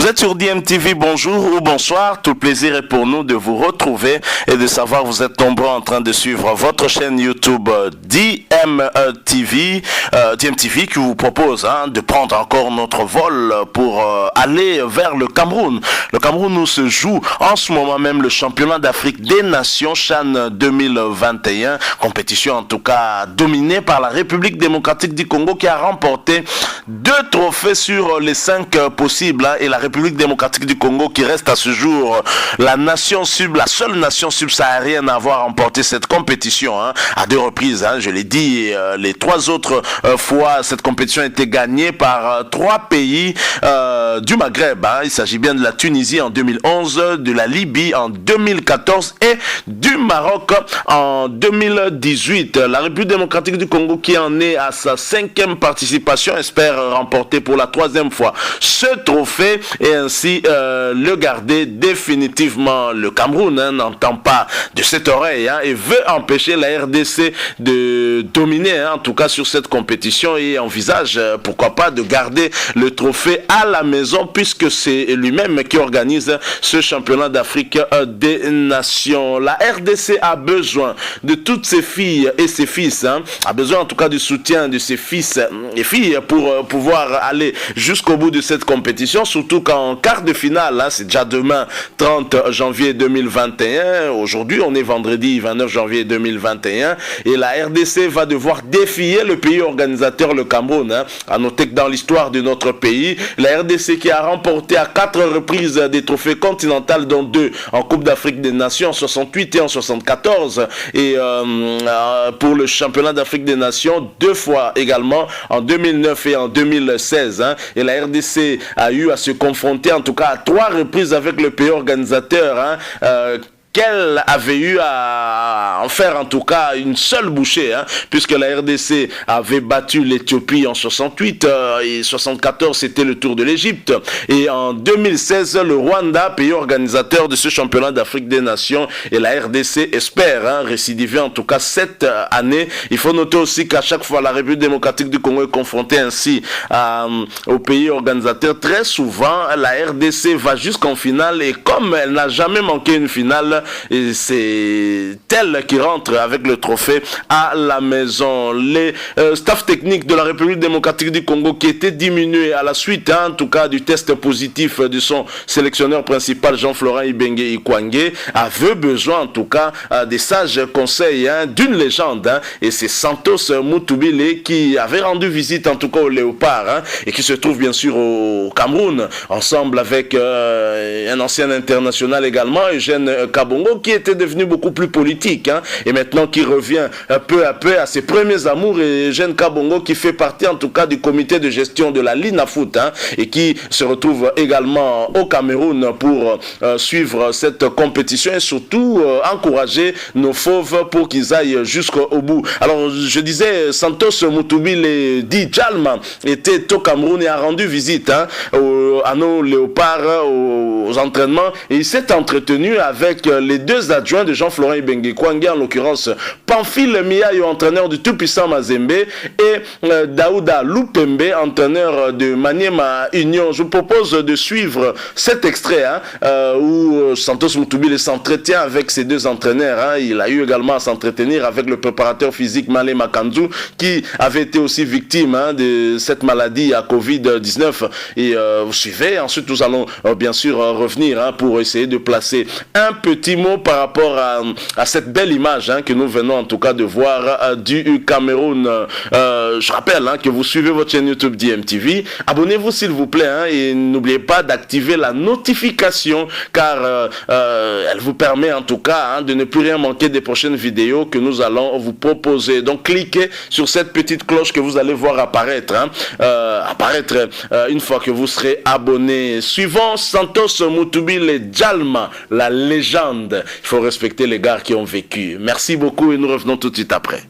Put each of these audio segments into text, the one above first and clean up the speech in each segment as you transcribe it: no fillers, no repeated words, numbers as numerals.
êtes sur DMTV, bonjour ou bonsoir. Tout le plaisir est pour nous de vous retrouver et de savoir que vous êtes nombreux en train de suivre votre chaîne YouTube DMTV qui vous propose de prendre encore notre vol pour aller vers le Cameroun. Le Cameroun où se joue en ce moment même le championnat d'Afrique des Nations CHAN 2021, compétition en tout cas dominée par la République démocratique du Congo qui a remporté 2 trophées sur les 5 possibles et la République démocratique du Congo qui reste à ce jour la seule nation subsaharienne à avoir remporté cette compétition à 2 reprises. Je l'ai dit, les 3 autres fois cette compétition a été gagnée par 3 pays du Maghreb. Il s'agit bien de la Tunisie en 2011, de la Libye en 2014 et du Maroc en 2018. La République démocratique du Congo qui en est à sa 5e participation espère remporter pour la 3e fois ce trophée et ainsi le garder définitivement. Le Cameroun n'entend pas de cette oreille et veut empêcher la RDC de dominer en tout cas sur cette compétition et envisage pourquoi pas de garder le trophée à la maison puisque c'est lui-même qui organise ce championnat d'Afrique des Nations. La RDC a besoin de toutes ses filles et ses fils, a besoin en tout cas du soutien de ses fils et filles pour pouvoir aller jusqu'au bout de cette compétition, surtout qu'en quart de finale, c'est déjà demain 30 janvier 2021, aujourd'hui on est vendredi 29 janvier 2021 et la RDC va devoir défier le pays organisateur, le Cameroun. À noter que dans l'histoire de notre pays, la RDC qui a remporté à 4 reprises des trophées continentaux dont 2 en Coupe d'Afrique des Nations en 68 et en 74 et pour le championnat d'Afrique des Nations 2 fois également en 2009 et en 2016 et la RDC a eu à se confronter en tout cas à 3 reprises avec le pays organisateur qu'elle avait eu à en faire en tout cas une seule bouchée puisque la RDC avait battu l'Éthiopie en 68 et 74 c'était le tour de l'Égypte et en 2016 le Rwanda, pays organisateur de ce championnat d'Afrique des Nations et la RDC espère récidiver en tout cas cette année. Il faut noter aussi qu'à chaque fois la République démocratique du Congo est confrontée ainsi au pays organisateur, très souvent la RDC va jusqu'en finale et comme elle n'a jamais manqué une finale, et c'est elle qui rentre avec le trophée à la maison. Les staff techniques de la République démocratique du Congo qui étaient diminués à la suite en tout cas du test positif de son sélectionneur principal Jean-Florent Ibenge Ikwangé avait besoin en tout cas des sages conseils d'une légende et c'est Santos Mutubile qui avait rendu visite en tout cas au Léopard et qui se trouve bien sûr au Cameroun ensemble avec un ancien international également, Eugène Kabongo, qui était devenu beaucoup plus politique et maintenant qui revient peu à peu à ses premiers amours. Et Eugène Kabongo qui fait partie en tout cas du comité de gestion de la Linafoot et qui se retrouve également au Cameroun pour suivre cette compétition et surtout encourager nos fauves pour qu'ils aillent jusqu'au bout. Alors je disais, Santos Mutubile dit Jalma était au Cameroun et a rendu visite à nos léopards, aux entraînements et il s'est entretenu avec les 2 adjoints de Jean-Florent Ibenge Ikwangé, en l'occurrence Pamphile Miayo, entraîneur du tout-puissant Mazembe, et Daouda Lupembe, entraîneur de Maniema Union. Je vous propose de suivre cet extrait où Santos Mutubile s'entretient avec ces 2 entraîneurs. Il a eu également à s'entretenir avec le préparateur physique Malé Makanzou qui avait été aussi victime de cette maladie à Covid-19 et vous suivez. Ensuite nous allons bien sûr revenir pour essayer de placer un petit mot par rapport à cette belle image que nous venons en tout cas de voir du Cameroun. Je rappelle que vous suivez votre chaîne YouTube DMTV. Abonnez-vous s'il vous plaît et n'oubliez pas d'activer la notification car elle vous permet en tout cas de ne plus rien manquer des prochaines vidéos que nous allons vous proposer. Donc cliquez sur cette petite cloche que vous allez voir apparaître une fois que vous serez abonné. Suivons Santos Mutubile Jalma, la légende. Il faut respecter les gars qui ont vécu. Merci beaucoup et nous revenons tout de suite après.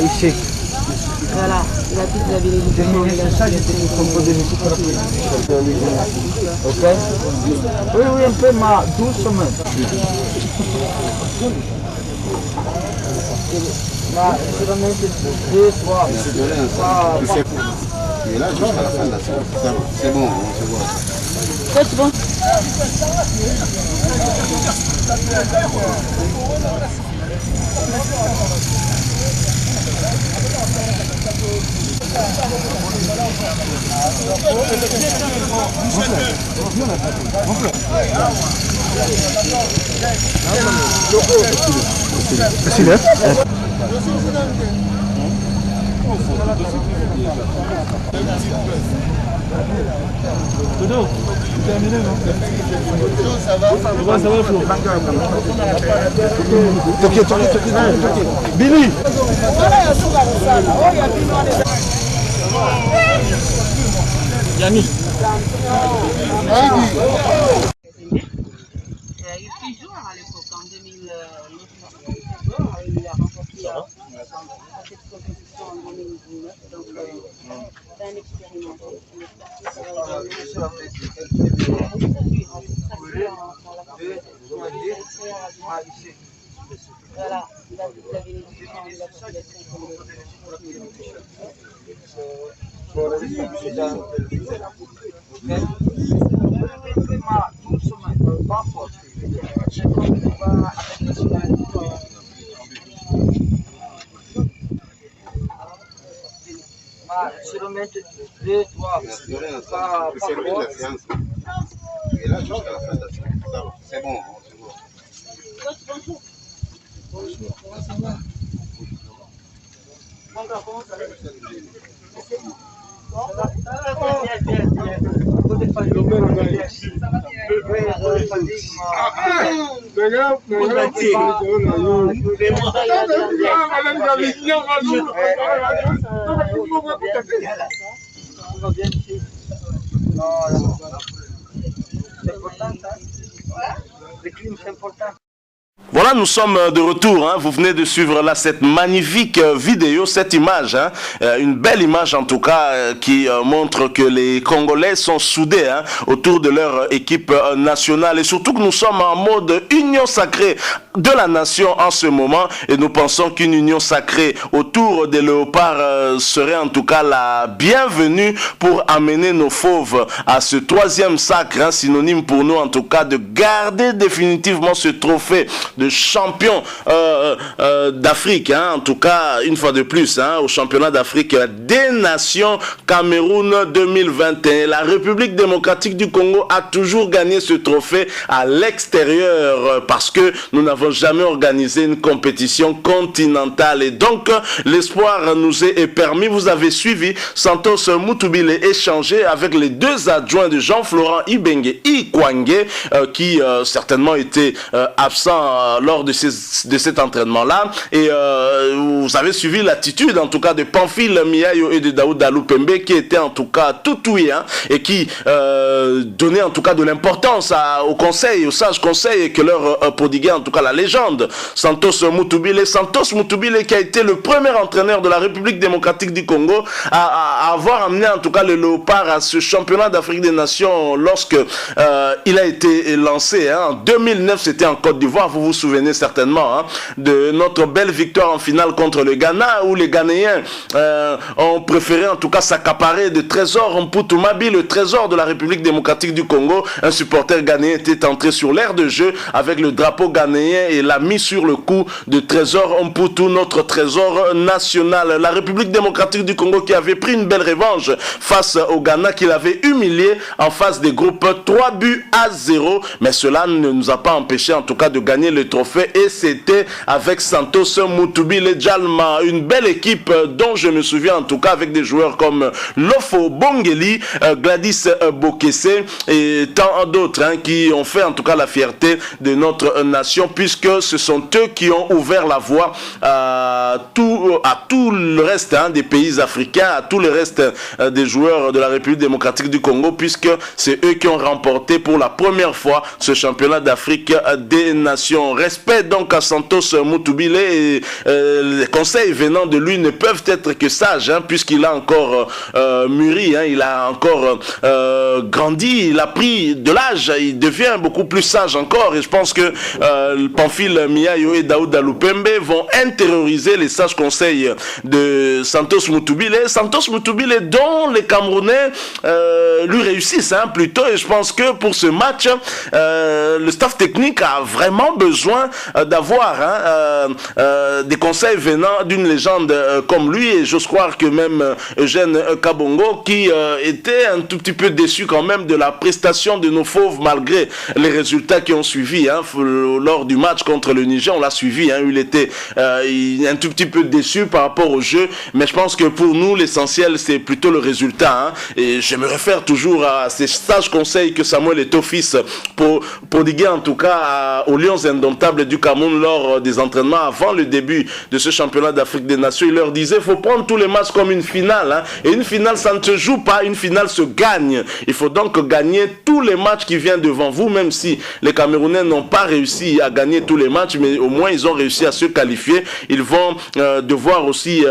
Ici. Voilà, il a toute la bénédiction. C'est ça que j'étais composé de tout. Ok? Oui, oui, un peu, mais doucement. Sicuramente 2, 3. Et là, jusqu'à la fin de la semaine, c'est bon, c'est bon. C'est bon. Billy. Yannick. Il fut joueur à l'époque, en 2009. Il a remporté cette compétition en 2019. Donc, c'est un expérimenté. Voilà, il a toute la bénédiction de la se remettre 2, 3, pas trop. Et là, jusqu'à la fin de la semaine, c'est bon, c'est bon. Voilà, nous sommes de retour, hein. Vous venez de suivre là cette magnifique vidéo, cette image, hein. Une belle image en tout cas qui montre que les Congolais sont soudés, hein, autour de leur équipe nationale et surtout que nous sommes en mode union sacrée de la nation en ce moment et nous pensons qu'une union sacrée autour des léopards serait en tout cas la bienvenue pour amener nos fauves à ce troisième sacre, hein, synonyme pour nous en tout cas de garder définitivement ce trophée de champion d'Afrique, hein, en tout cas une fois de plus, hein, au championnat d'Afrique des nations Cameroun 2021. La République démocratique du Congo a toujours gagné ce trophée à l'extérieur parce que nous n'avons n'avons jamais organisé une compétition continentale. Et donc, l'espoir nous est permis. Vous avez suivi Santos Mutubile échanger avec les deux adjoints de Jean-Florent Ibenge Ikwangé, qui certainement étaient absents lors de cet entraînement-là. Et vous avez suivi l'attitude, en tout cas, de Pamphile Miayo et de Daouda Lupembe, qui étaient en tout cas tout ouïe, hein, et qui donnaient en tout cas de l'importance au conseil, au sage conseil que leur prodiguait en tout cas la légende Santos Mutubile. Santos Mutubile qui a été le premier entraîneur de la République démocratique du Congo à avoir amené en tout cas le Léopard à ce championnat d'Afrique des Nations lorsque il a été lancé. Hein. En 2009, c'était en Côte d'Ivoire, vous vous souvenez certainement, hein, de notre belle victoire en finale contre le Ghana, où les Ghanéens ont préféré en tout cas s'accaparer de Trésor Mputumabi, le trésor de la République démocratique du Congo. Un supporter ghanéen était entré sur l'aire de jeu avec le drapeau ghanéen et l'a mis sur le cou de Trésor Mputu, notre trésor national. La République démocratique du Congo qui avait pris une belle revanche face au Ghana, qui l'avait humilié en phase des groupes 3-0, mais cela ne nous a pas empêché en tout cas de gagner le trophée, et c'était avec Santos Mutubile Djalma, une belle équipe dont je me souviens en tout cas avec des joueurs comme Lofo Bongeli, Gladys Bokesse et tant d'autres, hein, qui ont fait en tout cas la fierté de notre nation, puisque ce sont eux qui ont ouvert la voie à tout le reste, hein, des pays africains, à tout le reste des joueurs de la République démocratique du Congo, puisque c'est eux qui ont remporté pour la première fois ce championnat d'Afrique des Nations. Respect donc à Santos Mutubile, et les conseils venant de lui ne peuvent être que sages, hein, puisqu'il a encore mûri, hein, il a encore grandi, il a pris de l'âge, il devient beaucoup plus sage encore, et je pense que Pamphile Miayo et Daouda Lupembe vont intérioriser les sages conseils de Santos Mutubile. Santos Mutubile dont les Camerounais lui réussissent, hein, plutôt, et je pense que pour ce match le staff technique a vraiment besoin d'avoir, hein, des conseils venant d'une légende comme lui, et j'ose croire que même Eugène Kabongo, qui était un tout petit peu déçu quand même de la prestation de nos fauves malgré les résultats qui ont suivi, hein, lors du match contre le Niger, on l'a suivi, hein, il était un tout petit peu déçu par rapport au jeu, mais je pense que pour nous l'essentiel c'est plutôt le résultat, hein, et je me réfère toujours à ces sages conseils que Samuel Eto'o-Fils pour prodiguer en tout cas aux Lions indomptables du Cameroun lors des entraînements avant le début de ce championnat d'Afrique des Nations. Il leur disait, il faut prendre tous les matchs comme une finale, hein, et une finale ça ne se joue pas, une finale se gagne. Il faut donc gagner tous les matchs qui viennent devant vous, même si les Camerounais n'ont pas réussi à gagner tous les matchs, mais au moins ils ont réussi à se qualifier. Ils vont devoir aussi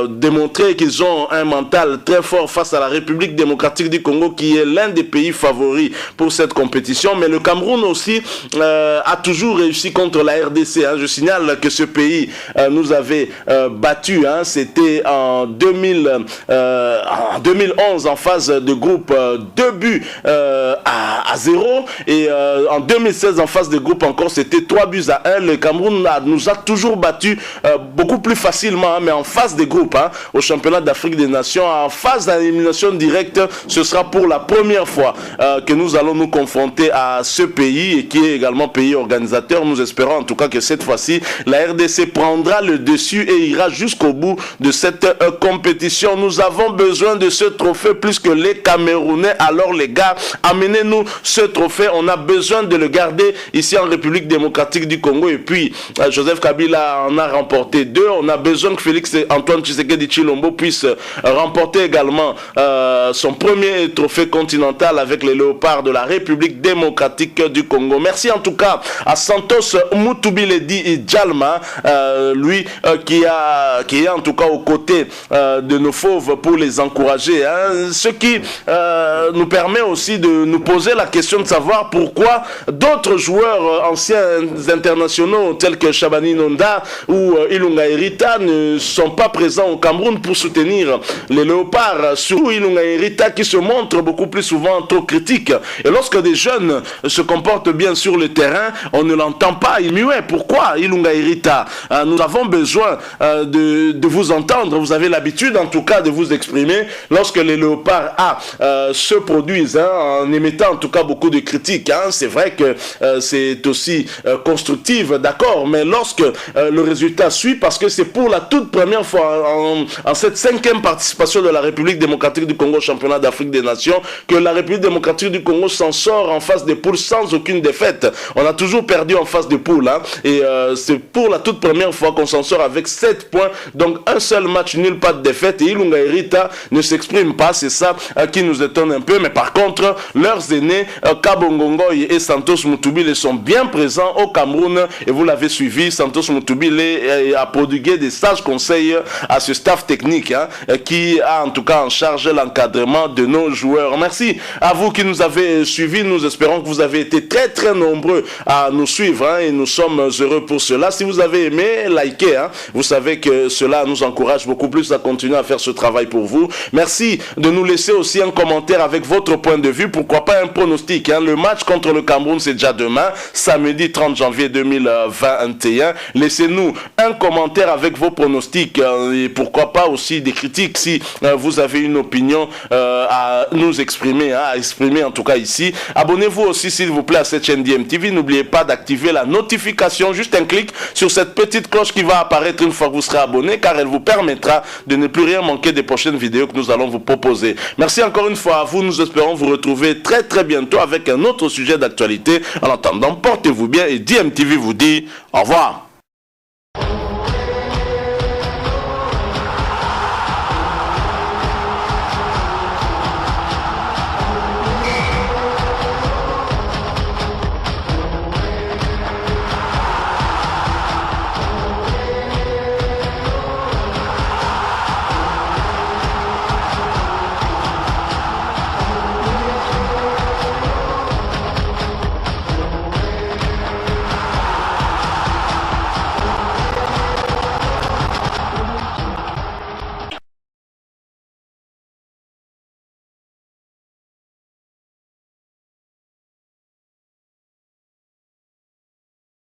démontrer qu'ils ont un mental très fort face à la République démocratique du Congo, qui est l'un des pays favoris pour cette compétition. Mais le Cameroun aussi a toujours réussi contre la RDC, hein. Je signale que ce pays nous avait battu, hein. C'était en 2011 en phase de groupe 2-0, et en 2016 en phase de groupe encore c'était 3-1. Le Cameroun nous a toujours battu beaucoup plus facilement, hein, mais en phase de groupe, hein, au championnat d'Afrique des Nations, en phase d'élimination directe, ce sera pour la première fois que nous allons nous confronter à ce pays, et qui est également pays organisateur. Nous espérons en tout cas que cette fois-ci la RDC prendra le dessus et ira jusqu'au bout de cette compétition. Nous avons besoin de ce trophée plus que les Camerounais. Alors les gars, amenez-nous ce trophée, on a besoin de le garder ici en République démocratique du Congo. Et puis Joseph Kabila en a remporté 2. On a besoin que Félix Antoine Tshisekedi Tshilombo puisse remporter également son premier trophée continental avec les Léopards de la République démocratique du Congo. Merci en tout cas à Santos Mutubile Djalma, lui qui est en tout cas aux côtés de nos fauves pour les encourager, hein, ce qui nous permet aussi de nous poser la question de savoir pourquoi d'autres joueurs anciens internationaux tels que Shabani Nonda ou Ilunga Erita ne sont pas présents au Cameroun pour soutenir les Léopards, surtout Ilunga Erita qui se montre beaucoup plus souvent trop critique, et lorsque des jeunes se comportent bien sur le terrain, on ne l'entend pas, il muet. Pourquoi Ilunga Erita? Nous avons besoin de vous entendre, vous avez l'habitude en tout cas de vous exprimer lorsque les Léopards se produisent, hein, en émettant en tout cas beaucoup de critiques. Hein. C'est vrai que c'est aussi constructif, d'accord, mais lorsque le résultat suit, parce que c'est pour la toute première fois en cette 5e participation de la République démocratique du Congo au championnat d'Afrique des Nations, que la République démocratique du Congo s'en sort en phase de poule sans aucune défaite. On a toujours perdu en phase de poule, hein, et c'est pour la toute première fois qu'on s'en sort avec 7 points, donc un seul match nul, pas de défaite, et Ilunga Erita ne s'exprime pas, c'est ça qui nous étonne un peu, mais par contre, leurs aînés, Kabongongoy et Santos Moutoubil sont bien présents au Cameroun, et vous l'avez suivi, Santos Moutoubil a prodigué des sages conseils à ce staff technique, hein, qui a en tout cas en charge l'encadrement de nos joueurs. Merci à vous qui nous avez suivis, nous espérons que vous avez été très nombreux à nous suivre, hein, et nous sommes heureux pour cela. Si vous avez aimé, likez, hein, vous savez que cela nous encourage beaucoup plus à continuer à faire ce travail pour vous. Merci de nous laisser aussi un commentaire avec votre point de vue, pourquoi pas un pronostic, hein. Le match contre le Cameroun c'est déjà demain, samedi 30 janvier 2021. Laissez-nous un commentaire avec vos pronostics, et pourquoi pas aussi des critiques si vous avez une opinion à nous exprimer, hein, à exprimer en tout cas ici. Abonnez-vous aussi s'il vous plaît à cette chaîne DMTV. N'oubliez pas d'activer la notification, juste un clic sur cette petite cloche qui va apparaître une fois que vous serez abonné, car elle vous permettra de ne plus rien manquer des prochaines vidéos que nous allons vous proposer. Merci encore une fois à vous, nous espérons vous retrouver très bientôt avec un autre sujet d'actualité. En attendant, portez-vous bien et DMTV vous dit au revoir.